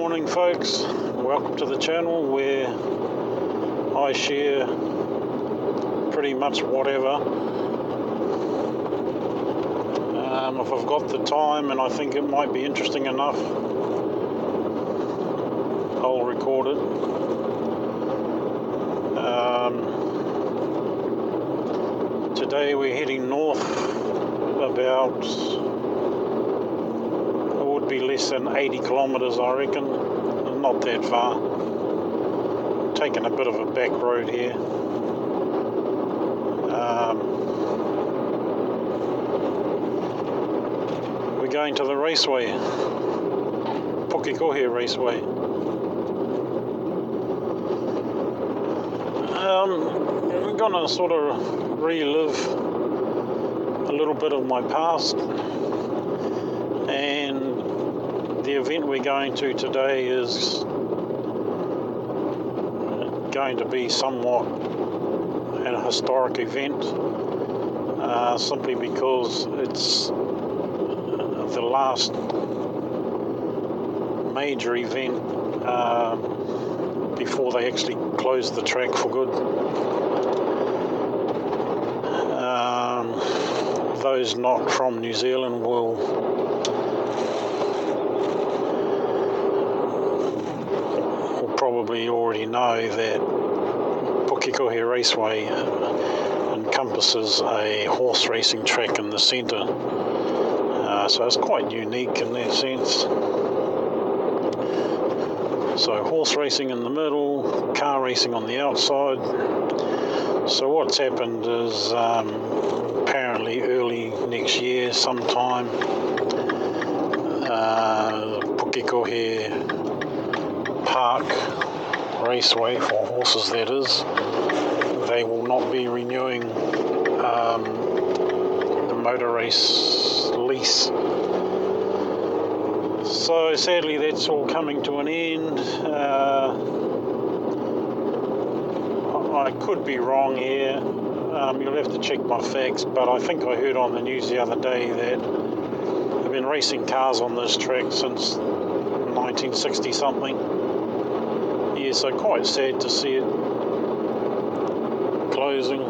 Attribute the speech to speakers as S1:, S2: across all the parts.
S1: morning, folks. Welcome to the channel where I share pretty much whatever. If I've got the time and I think it might be interesting enough, I'll record it. Today we're heading north about, it would be less than 80 kilometres I reckon, not that far. Taking a bit of a back road here. We're going to the Raceway, Pukekohe Raceway. We're going to sort of relive a little bit of my past, and the event we're going to today is going to be somewhat an historic event, simply because it's the last major event before they actually close the track for good. Those not from New Zealand will probably already know that Pukekohe Raceway encompasses a horse racing track in the centre. So it's quite unique in that sense. So horse racing in the middle, car racing on the outside. So what's happened is apparently early next year sometime, Pukekohe Park-Raceway, for horses that is, they will not be renewing the motor race lease. So sadly that's all coming to an end. I could be wrong here. You'll have to check my facts, but I think I heard on the news the other day that they've been racing cars on this track since 1960 something. Yeah, so quite sad to see it closing.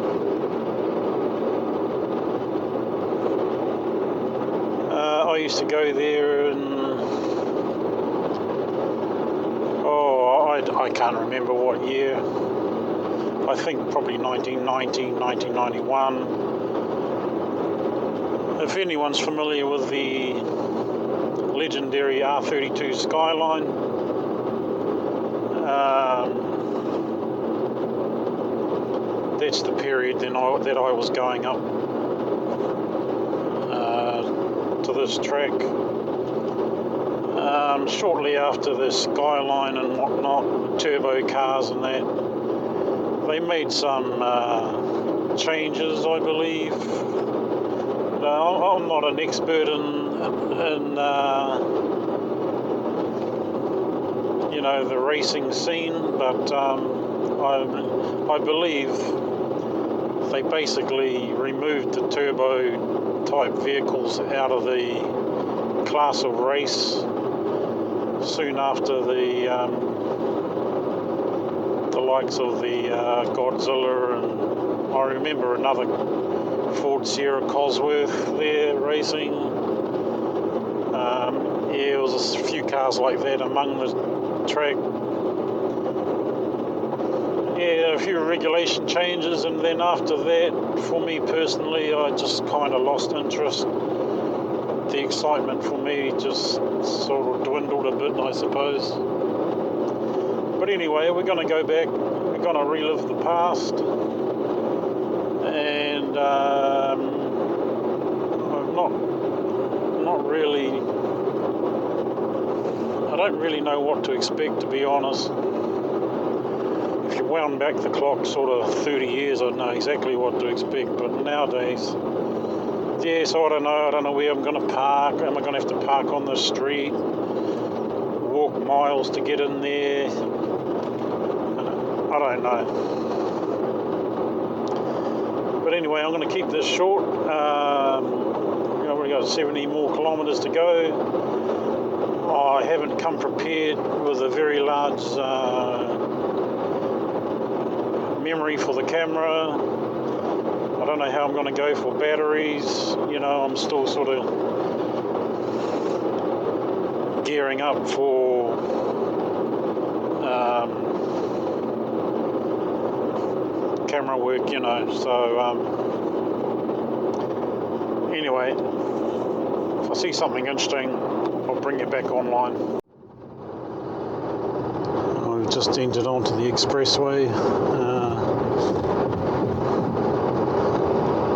S1: I used to go there and I can't remember what year. I think probably 1990, 1991. If anyone's familiar with the legendary R32 Skyline, that's the period that I was going up to this track. Shortly after the Skyline and whatnot, turbo cars and that, they made some changes, I believe. I'm not an expert in the racing scene, but I believe they basically removed the turbo type vehicles out of the class of race soon after the likes of the Godzilla, and I remember another Ford Sierra Cosworth there racing. It was a few cars like that among the track. Yeah, a few regulation changes, and then after that, for me personally, I just kind of lost interest. The excitement for me just sort of dwindled a bit, I suppose. But anyway, we're going to go back, we're going to relive the past, and I'm not really, I don't really know what to expect, to be honest. If you wound back the clock sort of 30 years, I'd know exactly what to expect, but nowadays, yes, I don't know where I'm going to park. Am I going to have to park on the street, walk miles to get in there? I don't know. But anyway, I'm going to keep this short. We've got 70 more kilometres to go. I haven't come prepared with a very large memory for the camera. I don't know how I'm going to go for batteries. You know, I'm still sort of gearing up for camera work, you know. So anyway, if I see something interesting, I'll bring it back online. I've just entered onto the expressway.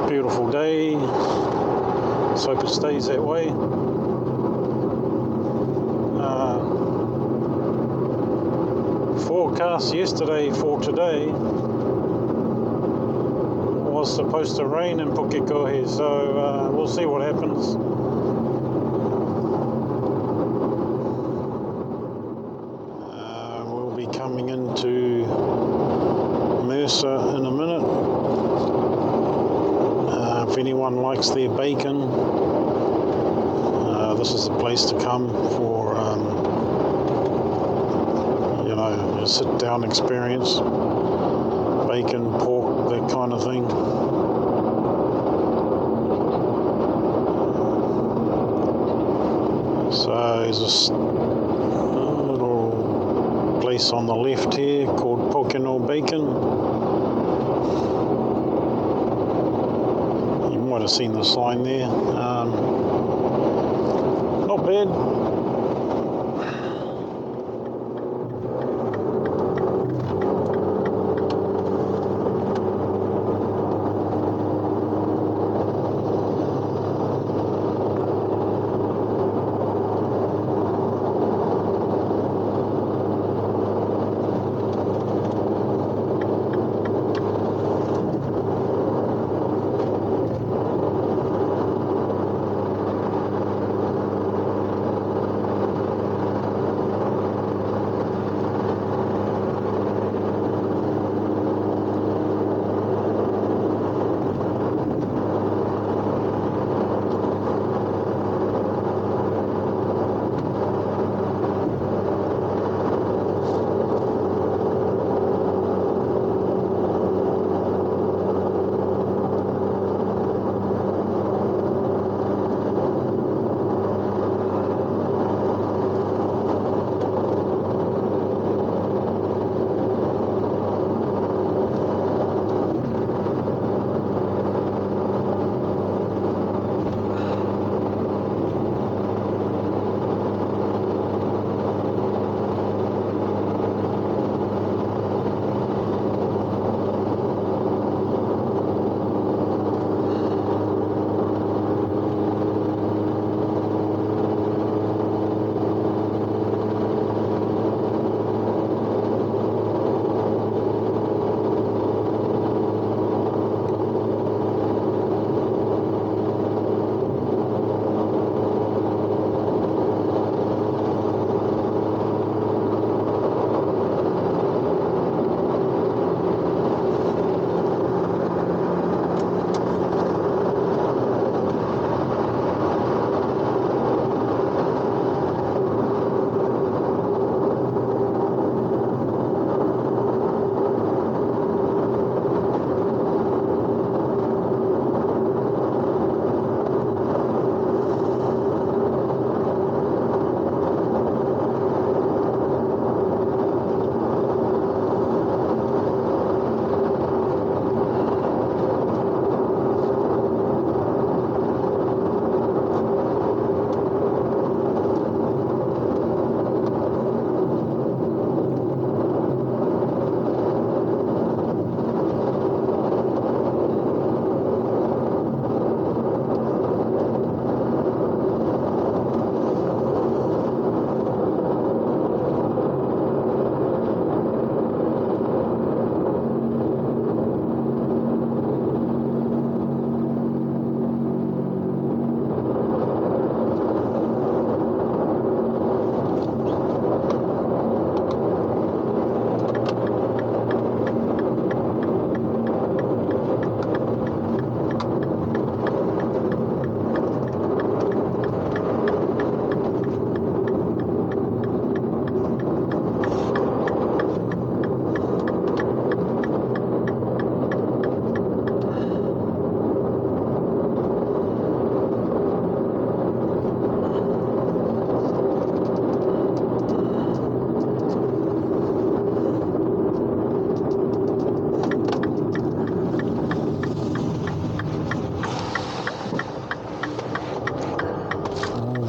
S1: Beautiful day. Let's hope it stays that way. Forecast yesterday for today was supposed to rain in Pukekohe, so we'll see what happens. We'll be coming into Mercer in a minute. If anyone likes their bacon, this is the place to come for you know, a sit-down experience. Bacon, pork, that kind of thing. So there's a little place on the left here called Pukekohe Bacon. You might have seen the sign there. Not bad.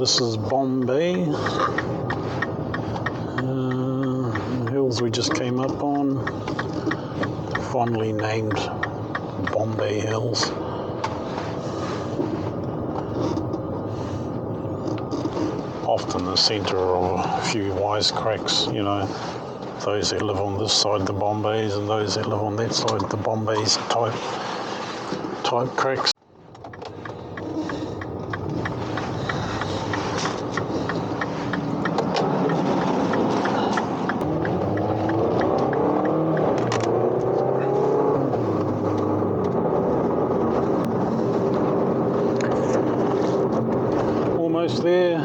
S1: This is Bombay. Hills we just came up on, fondly named Bombay Hills. Often the centre of a few wisecracks, you know, those that live on this side the Bombays and those that live on that side the Bombays type cracks. Almost there.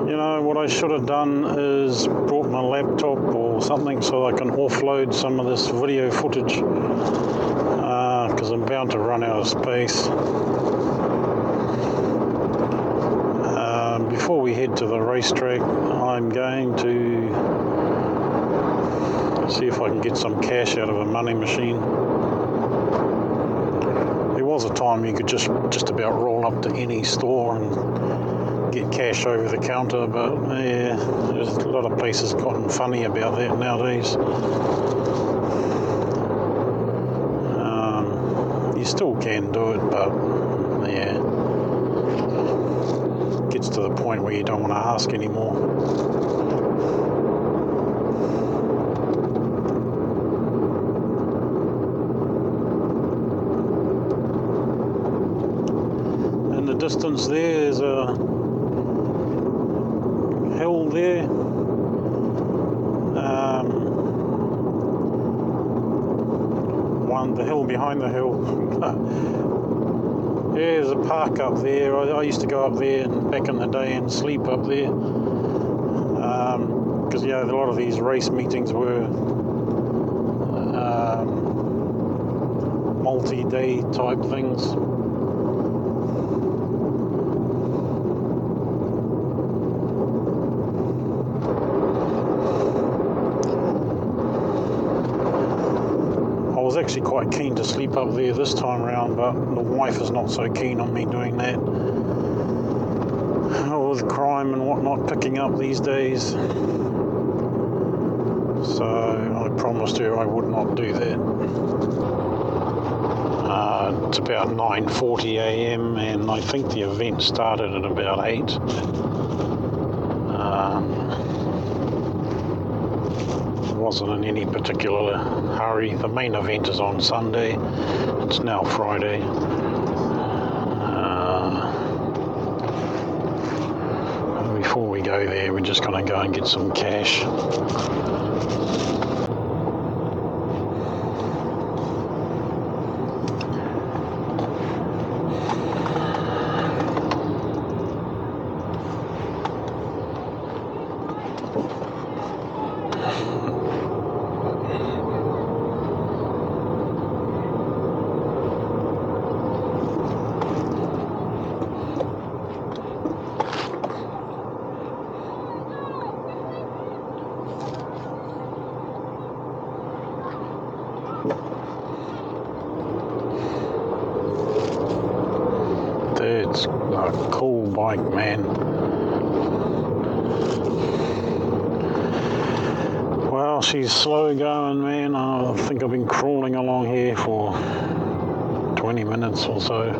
S1: You know, what I should have done is brought my laptop or something so I can offload some of this video footage, because I'm bound to run out of space. Before we head to the racetrack, I'm going to see if I can get some cash out of a money machine. There was a time you could just about roll up to any store and get cash over the counter, but yeah, there's a lot of places gotten funny about that nowadays. You still can do it, but yeah, it gets to the point where you don't want to ask anymore. In the distance there's a hill there. The hill behind the hill. Yeah, there's a park up there. I used to go up there back in the day and sleep up there. Because a lot of these race meetings were multi-day type things. I was actually quite keen to sleep up there this time around, but the wife is not so keen on me doing that. With crime and whatnot picking up these days. So I promised her I would not do that. It's about 9:40 a.m. and I think the event started at about 8. Wasn't in any particular hurry. The main event is on Sunday. It's now Friday. Before we go there, we're just going to go and get some cash. It's a cool bike, man. Well, she's slow going, man. I think I've been crawling along here for 20 minutes or so.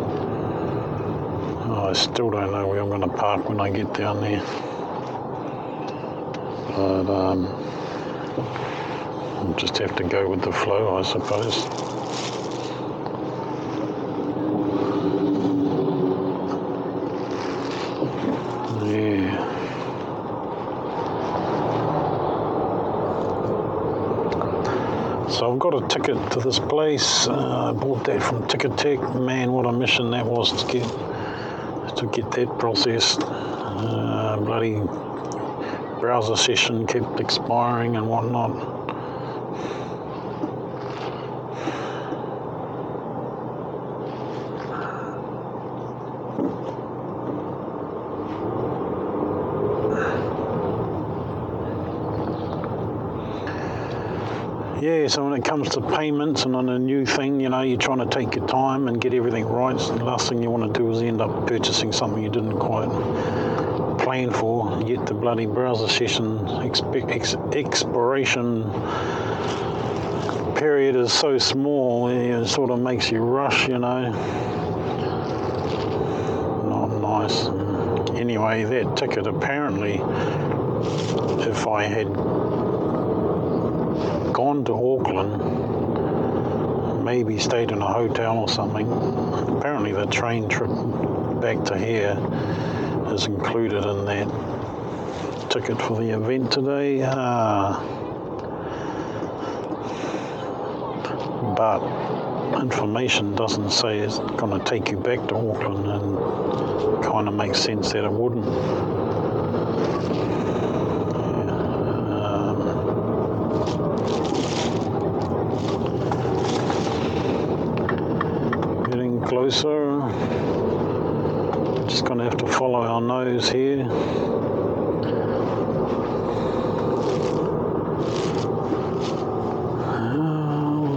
S1: I still don't know where I'm going to park when I get down there. But I'll just have to go with the flow, I suppose. Yeah. So I've got a ticket to this place. I bought that from Ticket Tech. Man, what a mission that was to get that processed. Bloody browser session kept expiring and whatnot. yeah, so when it comes to payments and on a new thing, you know, you're trying to take your time and get everything right. So the last thing you want to do is end up purchasing something you didn't quite plan for. Yet the bloody browser session expiration period is so small, it sort of makes you rush, you know. Not nice. Anyway, that ticket apparently, if I had gone to Auckland, maybe stayed in a hotel or something, apparently the train trip back to here is included in that ticket for the event today. But information doesn't say it's going to take you back to Auckland, and kind of makes sense that it wouldn't. Getting closer. Just going to have to follow our nose here.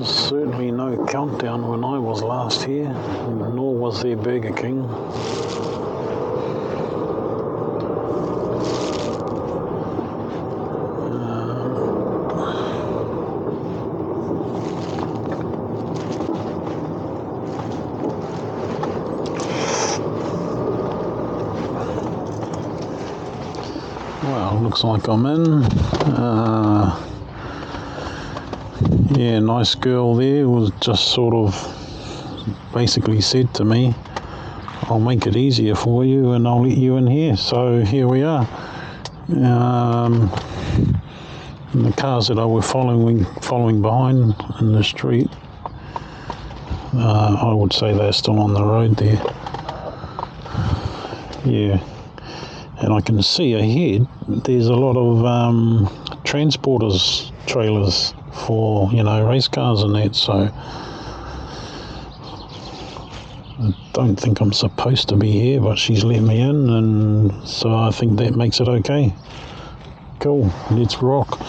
S1: Certainly no countdown when I was last here, nor was there Burger King. Well, looks like I'm in. Yeah, nice girl there was just sort of basically said to me, I'll make it easier for you and I'll let you in here. So here we are. And the cars that I were following behind in the street, I would say they're still on the road there. Yeah. And I can see ahead there's a lot of transporters trailers for, you know, race cars and that, so I don't think I'm supposed to be here, but she's let me in, and so I think that makes it okay. Cool, let's rock.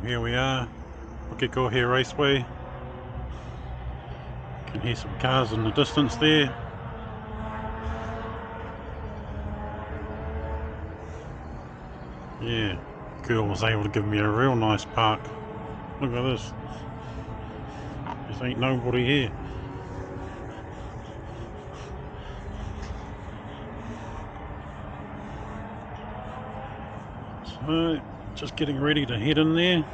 S1: Here we are, Pukekohe Raceway. You can hear some cars in the distance there. Yeah, Kewl was able to give me a real nice park. Look at this. There ain't nobody here. So, just getting ready to head in there.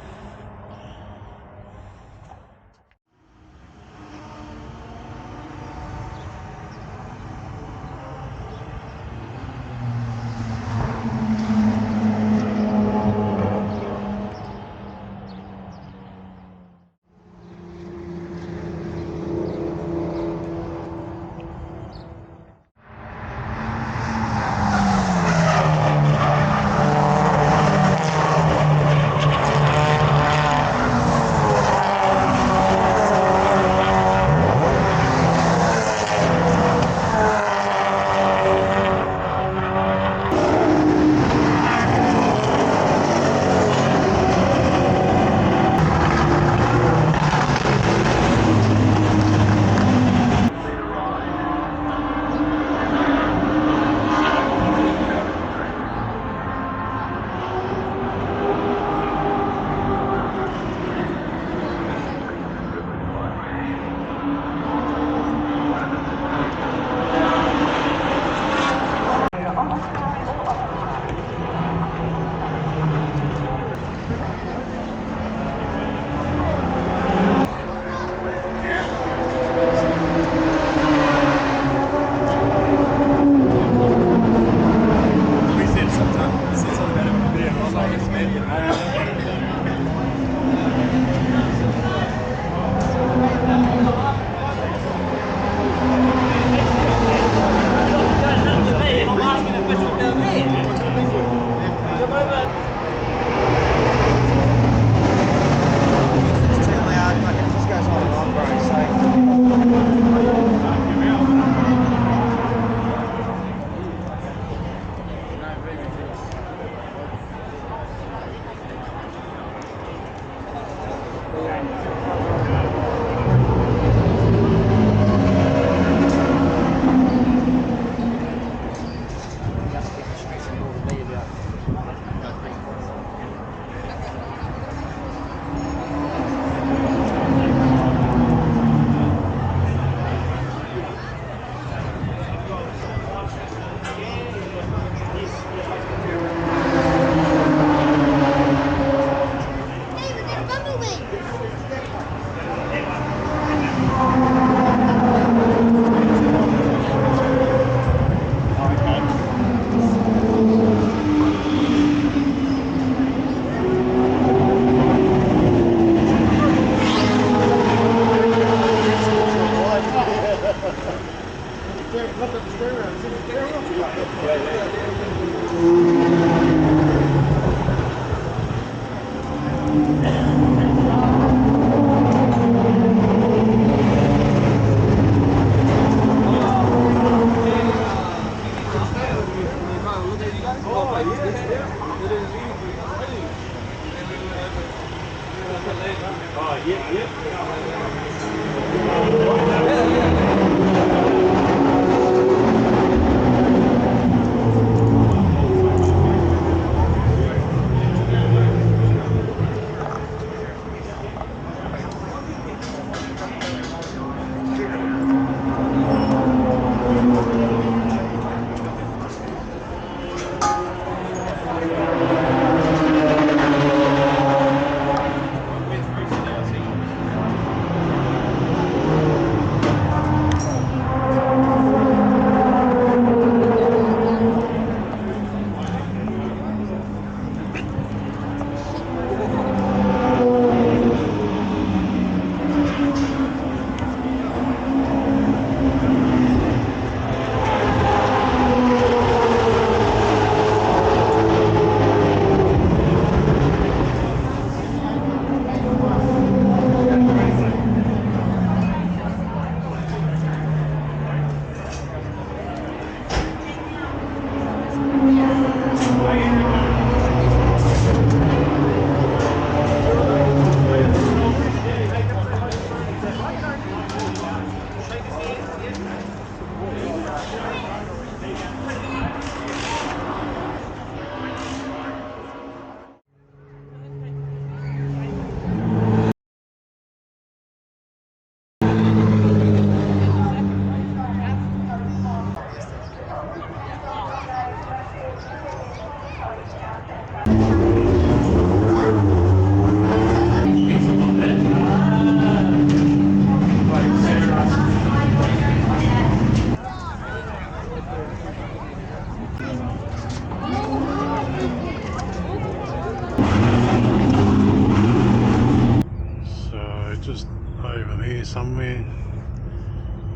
S1: Just over there somewhere,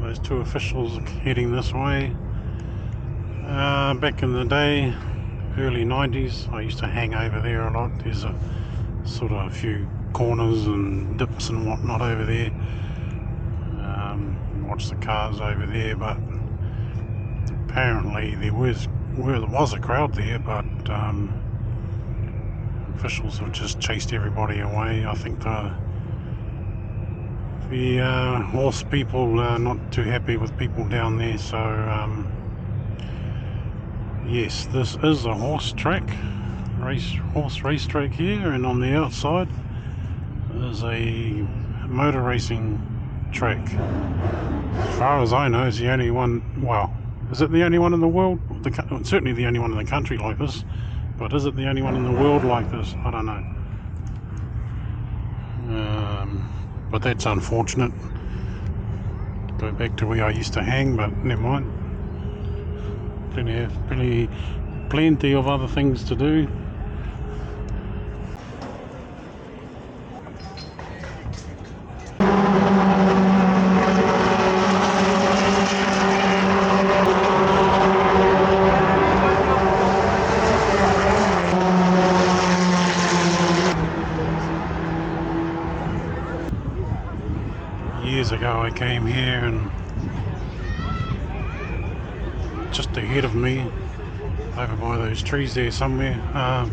S1: those two officials heading this way. Back in the day, early 90s, I used to hang over there a lot. There's a sort of a few corners and dips and whatnot over there. Watch the cars over there, but apparently there was a crowd there, but officials have just chased everybody away. I think the horse people are not too happy with people down there, so yes, this is a horse track, horse race track here, and on the outside is a motor racing track. As far as I know, it's the only one. Well, is it the only one in the world? Certainly the only one in the country like this, but is it the only one in the world like this? I don't know. But that's unfortunate. Go back to where I used to hang, but never mind. Plenty of other things to do. Years ago I came here, and just ahead of me, over by those trees there somewhere, I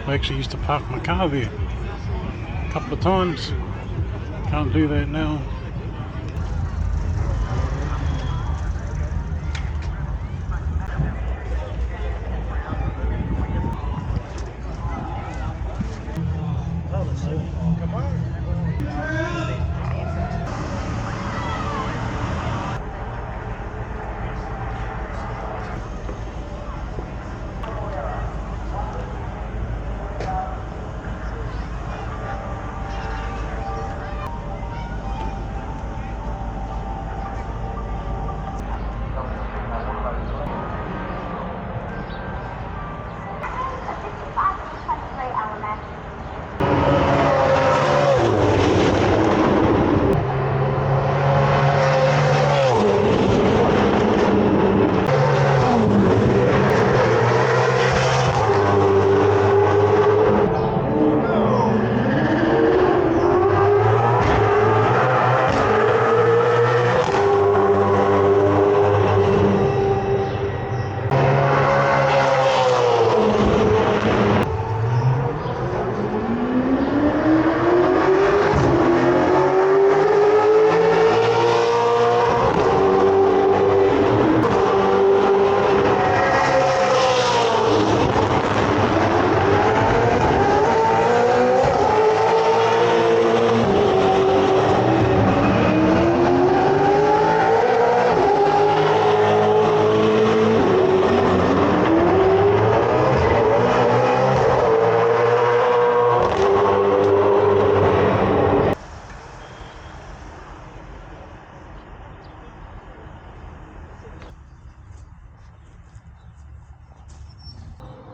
S1: actually used to park my car there a couple of times. Can't do that now.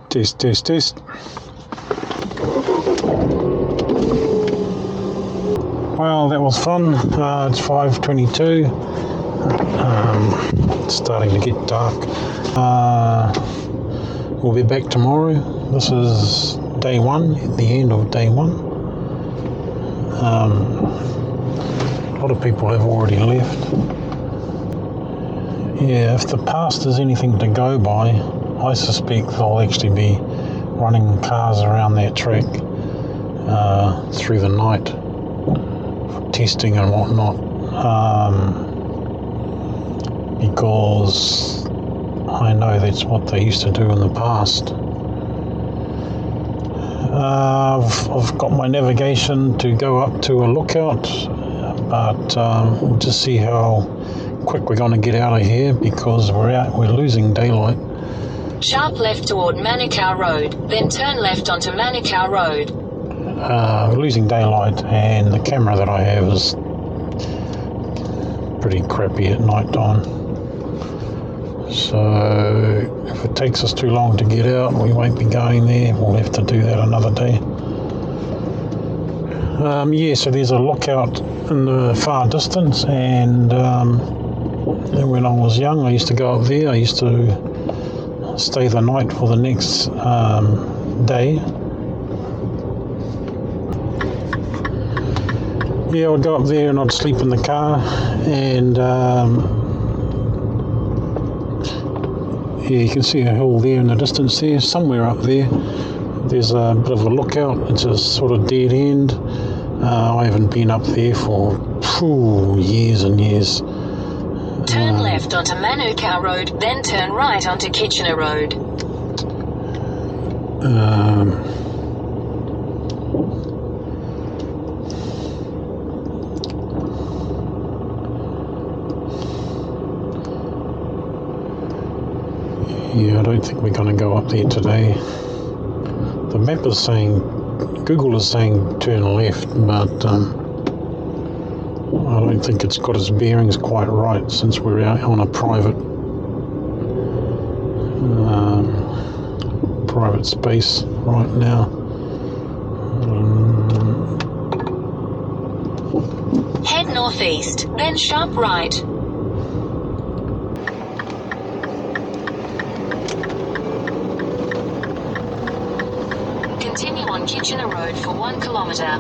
S1: Test, test, test. Well, that was fun. It's 5:22. It's starting to get dark. We'll be back tomorrow. This is day one, at the end of day one. A lot of people have already left. Yeah, if the past is anything to go by, I suspect they'll actually be running cars around that track through the night for testing and whatnot, because I know that's what they used to do in the past. I've got my navigation to go up to a lookout, but we'll just see how quick we're going to get out of here, because we're losing daylight.
S2: Sharp left toward Manukau Road, then turn left onto Manukau Road.
S1: We're losing daylight, and the camera that I have is pretty crappy at night time. So if it takes us too long to get out, we won't be going there. We'll have to do that another day. Yeah, so there's a lookout in the far distance, and when I was young, I used to go up there. I used to stay the night for the next day. Yeah, I'd go up there and I'd sleep in the car, and yeah, you can see a hill there in the distance there. Somewhere up there, there's a bit of a lookout. It's a sort of dead end. I haven't been up there for years and years.
S2: Turn left onto Manukau Road, then turn right onto Kitchener Road.
S1: Yeah, I don't think we're going to go up there today. The map is saying, Google is saying turn left, but I don't think it's got its bearings quite right, since we're out on a private space right now.
S2: Head northeast, then sharp right. Continue on Kitchener Road for 1 kilometre.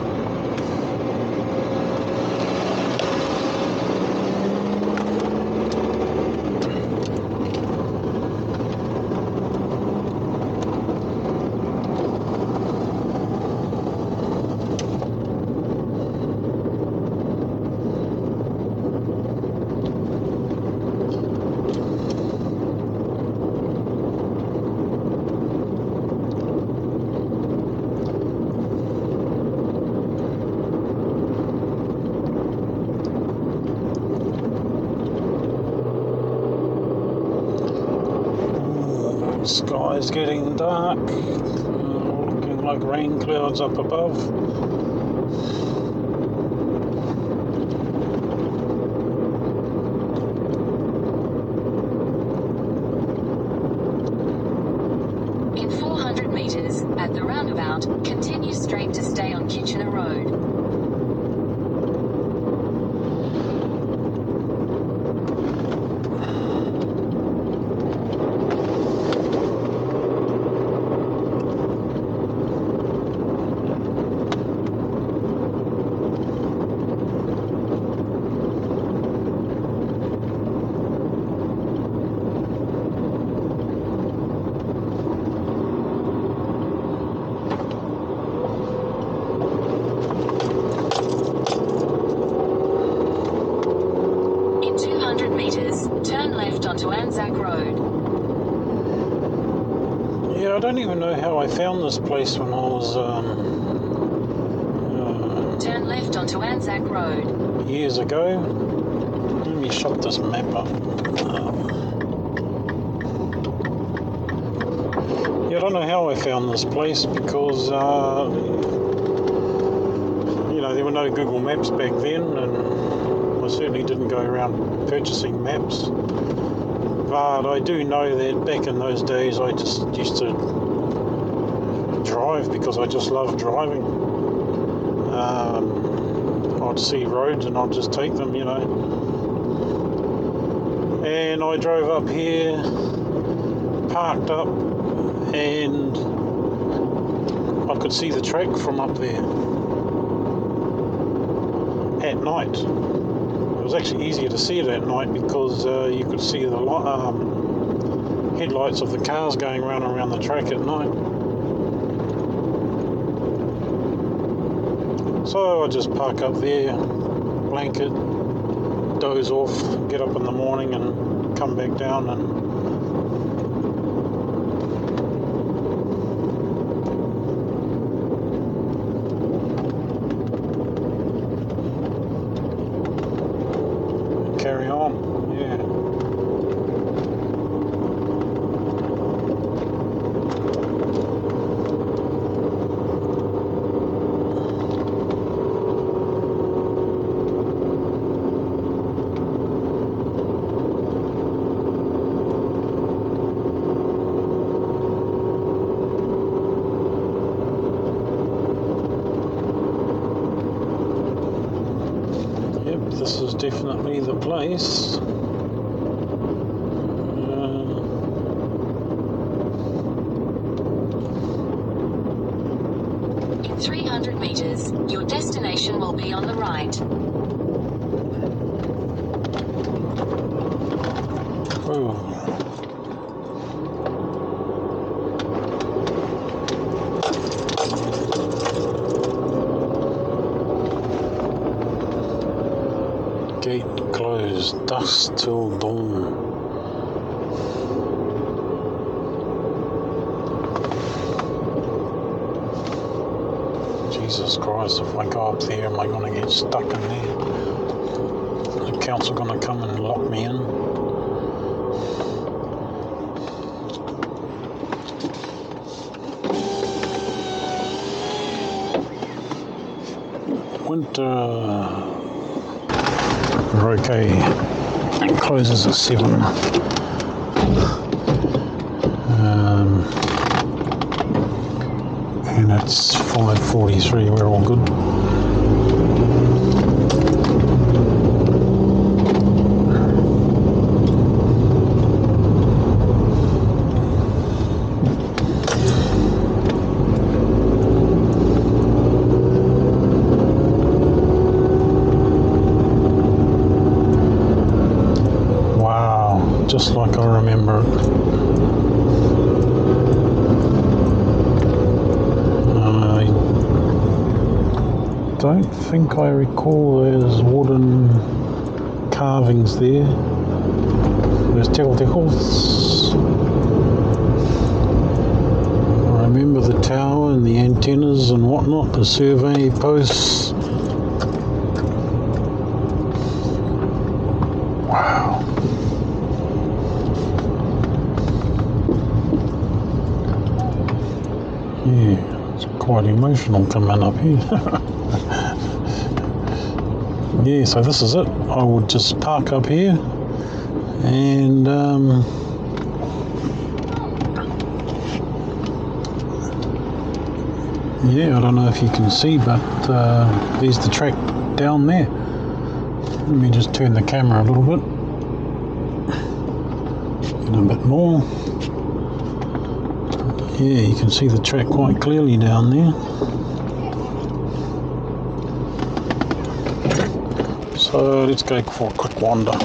S1: Sky's getting dark, looking like rain clouds up above.
S2: In 400 metres, at the roundabout, continue straight to stay on Kitchener Road. Onto Anzac Road.
S1: Yeah, I don't even know how I found this place when I was
S2: turn left onto Anzac Road.
S1: Years ago. Let me shut this map up. Yeah, I don't know how I found this place, because there were no Google Maps back then, and I certainly didn't go around purchasing maps. But I do know that back in those days I just used to drive because I just love driving. I'd see roads and I'd just take them, you know. And I drove up here, parked up, and I could see the track from up there at night. It was actually easier to see it at night because you could see the headlights of the cars going round and around the track at night. So I just park up there, blanket, doze off, get up in the morning and come back down and carry on. Yeah. This is definitely the place.
S2: In 300 meters, your destination will be on the right.
S1: Oh. Gate closed, dusk till dawn. Jesus Christ, if I go up there, am I going to get stuck in there? The council going to come and lock me in? Winter. We're okay. It closes at 7. And it's 5:43. We're all good. Just like I remember it. I don't think I recall there's wooden carvings there. There's teckles. I remember the tower and the antennas and whatnot, the survey posts. Wow. Yeah, it's quite emotional coming up here. Yeah, so this is it. I would just park up here and yeah, I don't know if you can see, but there's the track down there. Let me just turn the camera a little bit. Get a bit more. Yeah, you can see the track quite clearly down there. So let's go for a quick wander.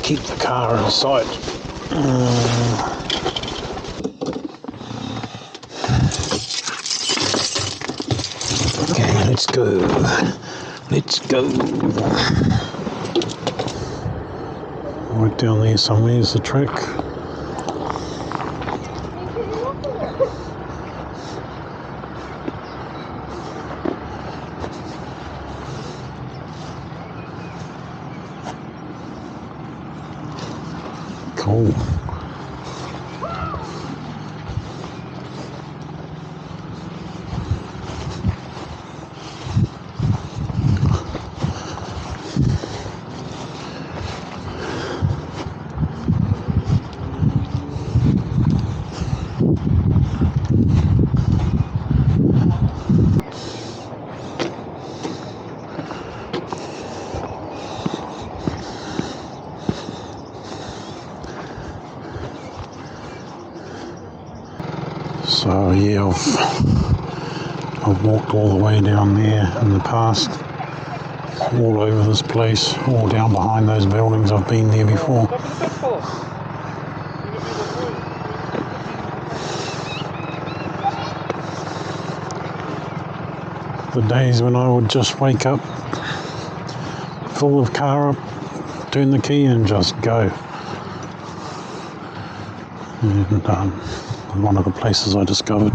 S1: Keep the car in sight. Okay, let's go. Let's go. Right down there somewhere is the track. Cool. So yeah, I've walked all the way down there in the past, all over this place, all down behind those buildings. I've been there before. The days when I would just wake up, fill the car up, turn the key and just go. And one of the places I discovered.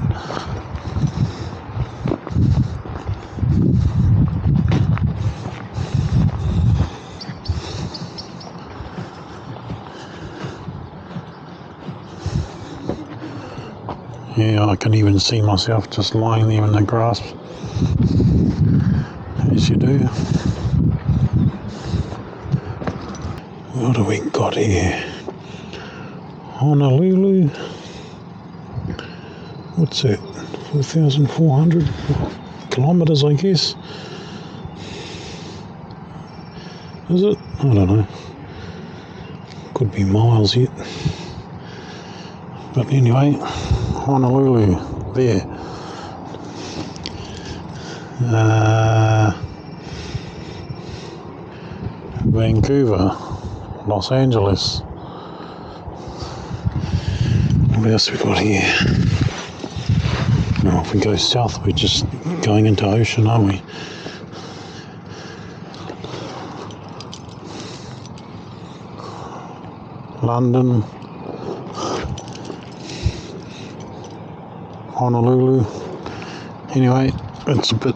S1: Yeah, I can even see myself just lying there in the grass, as you do. What have we got here? Honolulu. What's that? 4,400 kilometres, I guess. Is it? I don't know. Could be miles yet. But anyway, Honolulu, there. Vancouver, Los Angeles. What else we got here? No, if we go south, we're just going into ocean, aren't we? London, Honolulu. Anyway, it's a bit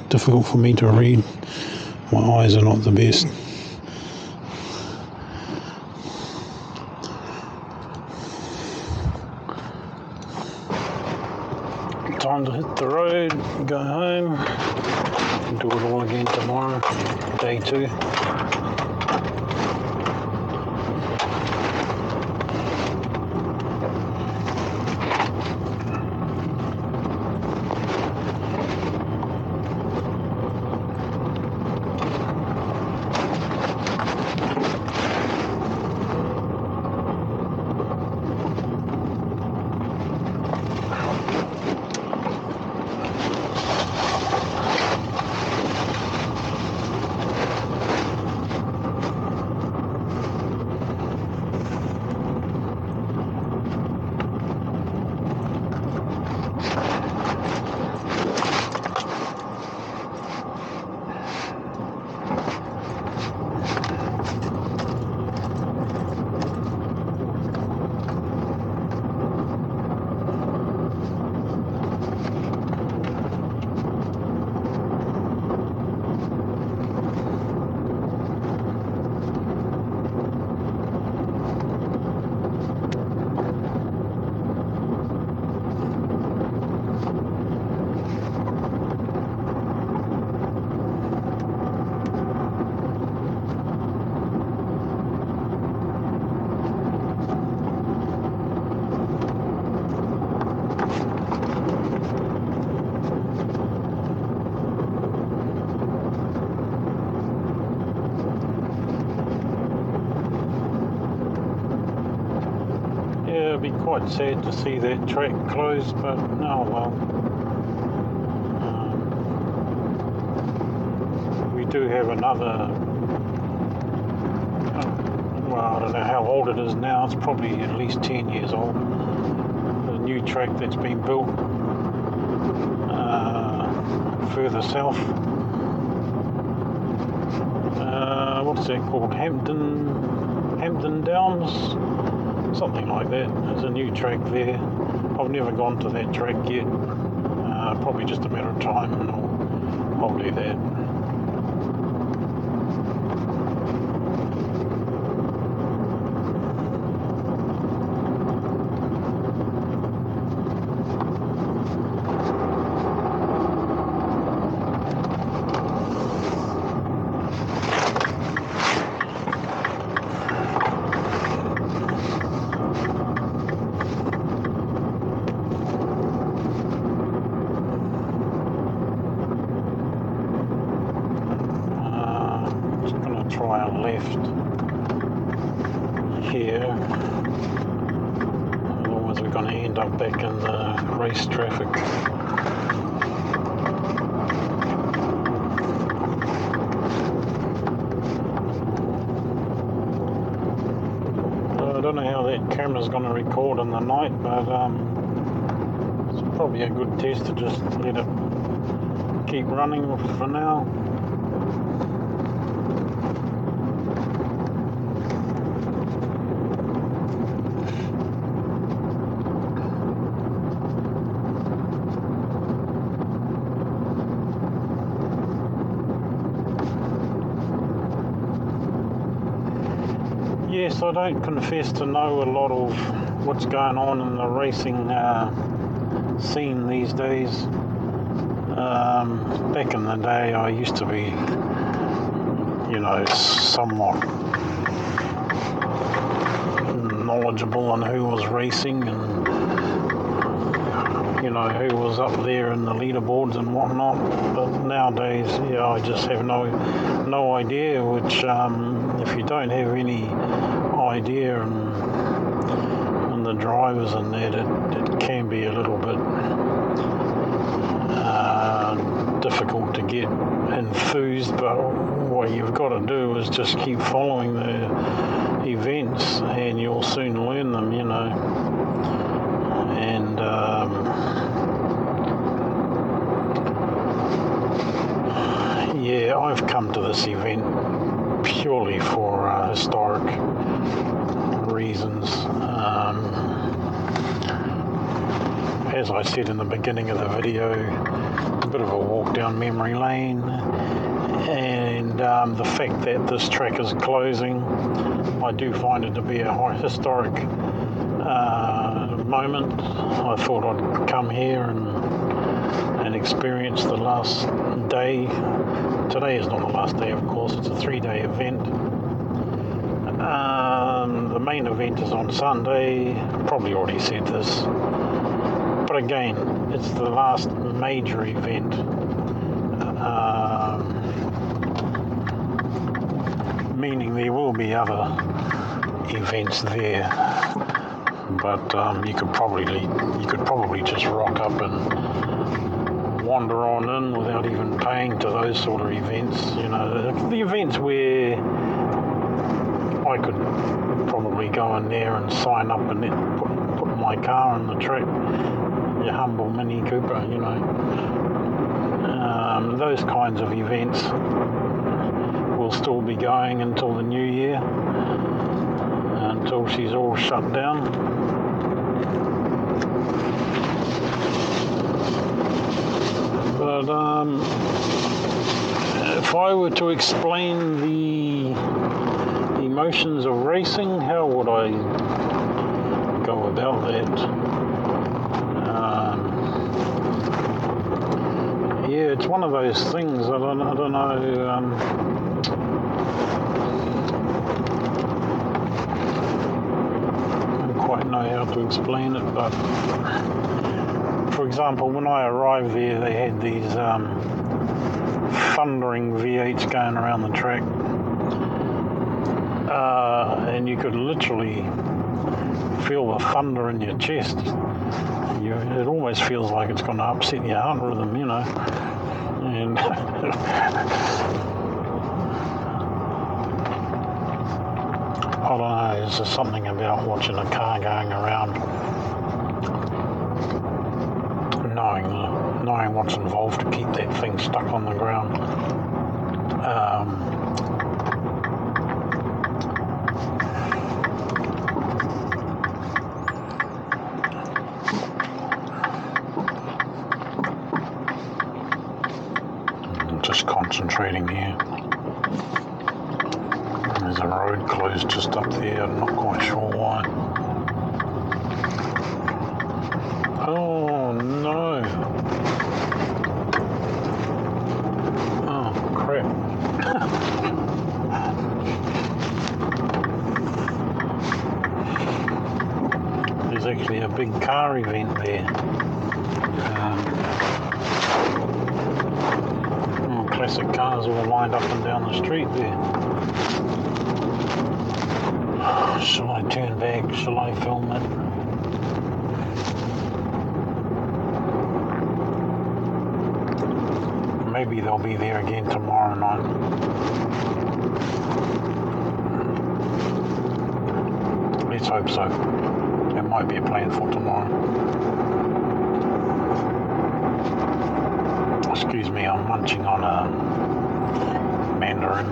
S1: difficult for me to read. My eyes are not the best. Time to hit the road, go home, do it all again tomorrow, day 2. It'd be quite sad to see that track closed, but oh well. We do have another, well, I don't know how old it is now, it's probably at least 10 years old. The new track that's been built further south. What's that called? Hampton Downs? Something like that. There's a new track there. I've never gone to that track yet. Probably just a matter of time and I'll do that. Try a left here, as long as we going to end up back in the race traffic. I don't know how that camera's going to record in the night, but it's probably a good test to just let it keep running for now. Yes, I don't confess to know a lot of what's going on in the racing scene these days. Back in the day, I used to be, somewhat knowledgeable on who was racing and, who was up there in the leaderboards and whatnot. But nowadays, I just have no idea, which if you don't have any idea and the drivers and that, it can be a little bit difficult to get enthused, but what you've got to do is just keep following the events and you'll soon learn them, and I've come to this event purely for historic reasons. As I said in the beginning of the video, a bit of a walk down memory lane, and the fact that this track is closing, I do find it to be a historic moment. I thought I'd come here and experience the last day. Today is not the last day, of course, it's a 3-day event. The main event is on Sunday, probably already said this, but again, it's the last major event. Meaning there will be other events there, but you could probably just rock up and wander on in without even paying to those sort of events. The events where I could probably go in there and sign up and put my car on the track, your humble Mini Cooper, those kinds of events will still be going until the new year, until she's all shut down. But if I were to explain the emotions of racing, how would I go about that? It's one of those things. I don't know. I don't quite know how to explain it, but for example, when I arrived there, they had these thundering V8s going around the track, and you could literally feel the thunder in your chest. It almost feels like it's going to upset your heart rhythm, and I don't know, there's just something about watching a car going around, knowing what's involved to keep that thing stuck on the ground. Just concentrating here. There's a road closed just up there, I'm not quite sure why. Oh no. Oh crap. There's actually a big car event there. Classic cars all lined up and down the street there. Shall I turn back? Shall I film it? maybe they'll be there again tomorrow night. Let's hope so. There might be a plan for tomorrow. Excuse me, I'm munching on a mandarin.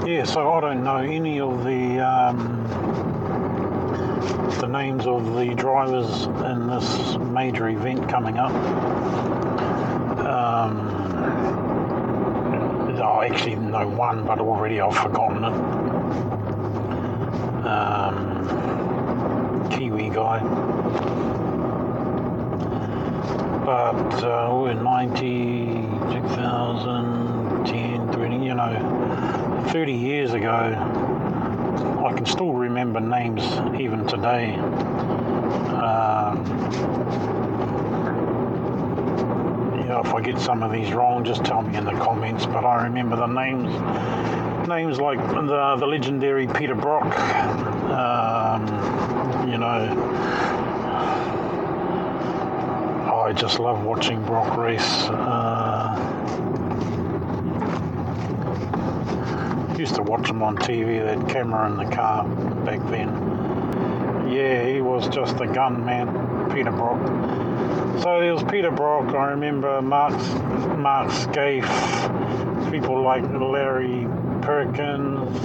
S1: Yeah, so I don't know any of the names of the drivers in this major event coming up. I actually know one, but already I've forgotten it. Kiwi guy. But we're 90, 2010, 20, 30 years ago, I can still remember names even today. If I get some of these wrong, just tell me in the comments, but I remember the names like the legendary Peter Brock. I just love watching Brock race. Used to watch him on TV, that camera in the car back then. Yeah, he was just a gun, man, Peter Brock. So there was Peter Brock, I remember Mark Scaife, people like Larry Perkins,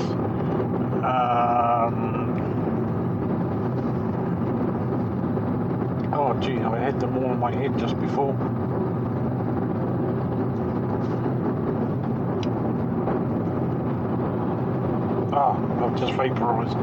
S1: oh gee, I had them all in my head just before. I've just vaporized.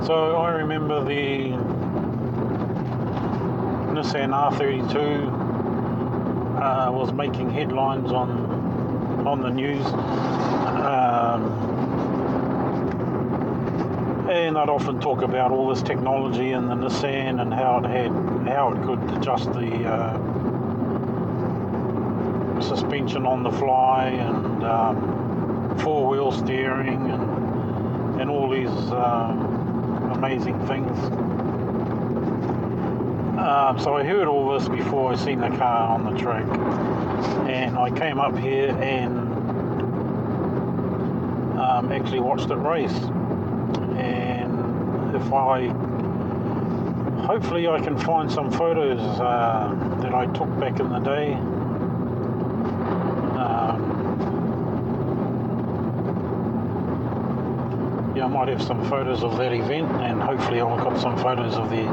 S1: So I remember the Nissan R32 was making headlines on the news, and I'd often talk about all this technology in the Nissan and how it could adjust the suspension on the fly and four-wheel steering and all these amazing things. So I heard all this before I seen the car on the track, and I came up here and actually watched it race. And hopefully I can find some photos that I took back in the day. I might have some photos of that event, and hopefully I've got some photos of the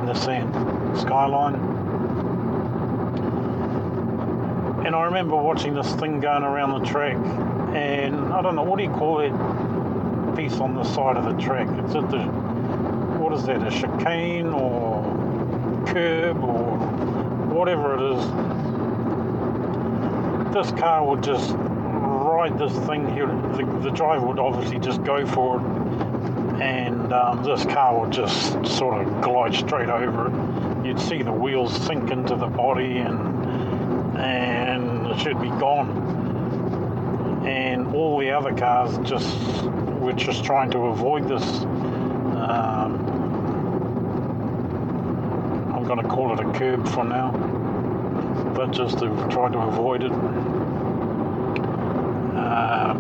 S1: Nissan Skyline. And I remember watching this thing going around the track, and I don't know, what do you call that piece on the side of the track? What is that, a chicane or curb or whatever it is? This car would just ride this thing here. The driver would obviously just go for it, and this car would just sort of glide straight over it. You'd see the wheels sink into the body, and it should be gone. And all the other cars were just trying to avoid this. I'm going to call it a curb for now, but just to try to avoid it.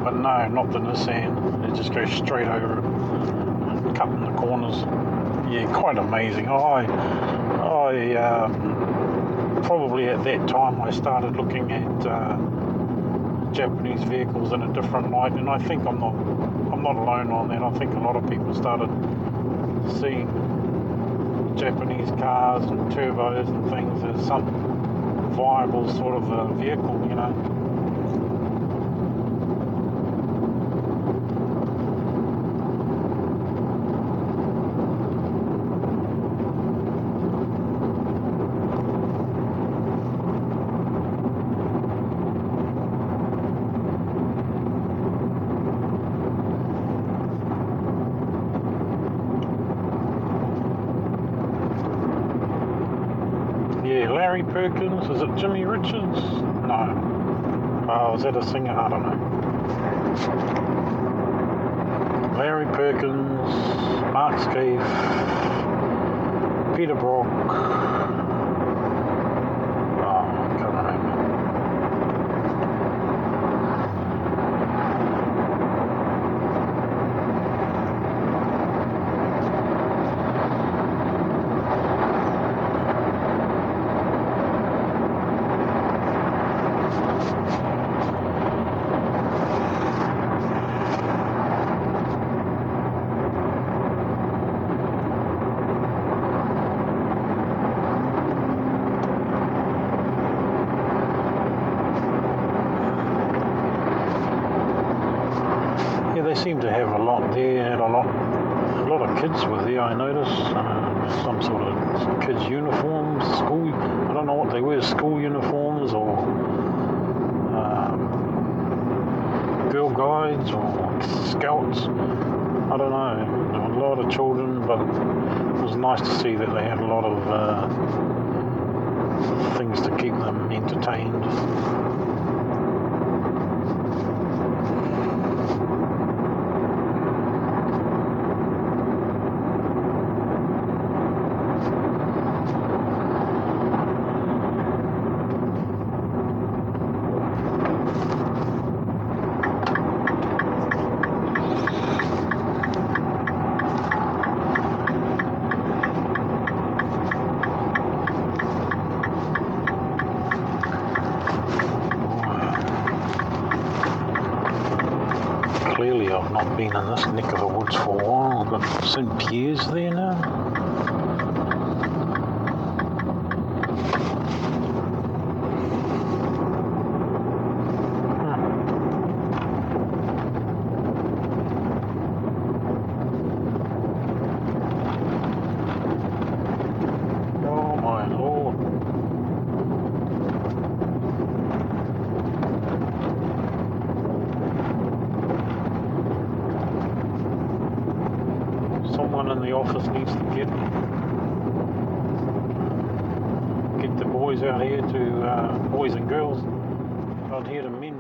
S1: But no, not the Nissan. It just goes straight over it, cutting the corners. Yeah, quite amazing. I probably at that time I started looking at Japanese vehicles in a different light, and I think I'm not alone on that. I think a lot of people started seeing Japanese cars and turbos and things as some viable sort of a vehicle, Larry Perkins? Is it Jimmy Richards? No. Oh, is that a singer? I don't know. Larry Perkins, Mark Scaife, Peter Brock. Oh, I can't remember. Yeah, they seem to have a lot there, and a lot of kids were there, I noticed. Some sort of kids' uniforms, school, I don't know what they wear, school uniforms or Girl Guides or Scouts. I don't know. There were a lot of children, but it was nice to see that they had a lot of things to keep them entertained. Clearly I've not been in this neck of the woods for a while. I've got St. Pierre's there now. Oh my lord. Someone in the office needs to get the boys out here to, boys and girls out here to men